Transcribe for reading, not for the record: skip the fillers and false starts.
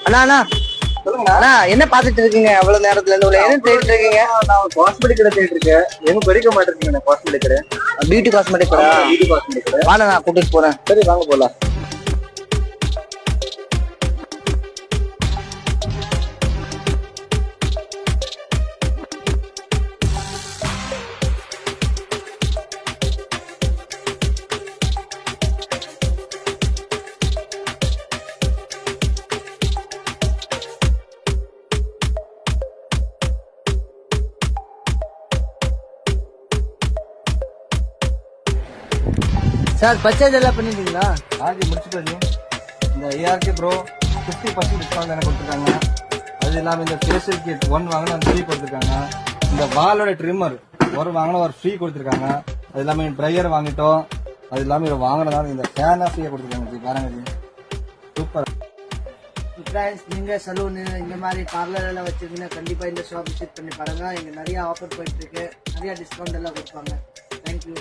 அண்ணா அண்ணா அண்ணா என்ன பாத்துட்டு இருக்கீங்க அவ்வளவு நேரத்துல இருந்து என்ன தேடிட்டு இருக்கீங்க? நான் காஸ்மெட்டிக் கடை தேடிட்டு இருக்கேன். எங்க படிக்க மாட்டேங்க காஸ்மெட்டிக் கடை. பியூட்டி காஸ்மெட்டிக் கடை. பியூட்டி காஸ்மெட்டிக் கடை. வாங்க நான் கூட்டிட்டு போறேன். சரி வாங்க போலாம். சார் பர்ச்சேஸ் எல்லாம் பண்ணிட்டீங்களா? ஆகி முடிச்சுட்டு இந்த ஏஆர்கே ப்ரோ 50% டிஸ்கவுண்ட் எனக்கு கொடுத்துருக்காங்க. அது இல்லாமல் இந்த ஃபேஷியல் கிட் 1 வாங்கினா ஃப்ரீ கொடுத்துருக்காங்க. இந்த வாலோட ட்ரிம்மர் ஒரு வாங்கினா ஒரு ஃப்ரீ கொடுத்துருக்காங்க. அது இல்லாமல் ட்ரையர் வாங்கிட்டோம். அது இல்லாமல் இதை வாங்கினதால இந்த ஃபேனாக ஃப்ரீயாக கொடுத்துருக்காங்க. பாருங்க சூப்பர். ஃப்ரெண்ட்ஸ், நீங்க சலூன் இந்த மாதிரி பார்லர் எல்லாம் வச்சிருந்தீங்கன்னா கண்டிப்பா இந்த ஷாப் விசிட் பண்ணி பாருங்க. இங்க நிறைய ஆஃபர் போயிட்டு இருக்கு, நிறைய டிஸ்கவுண்ட் எல்லாம் கொடுப்பாங்க. தேங்க்யூ.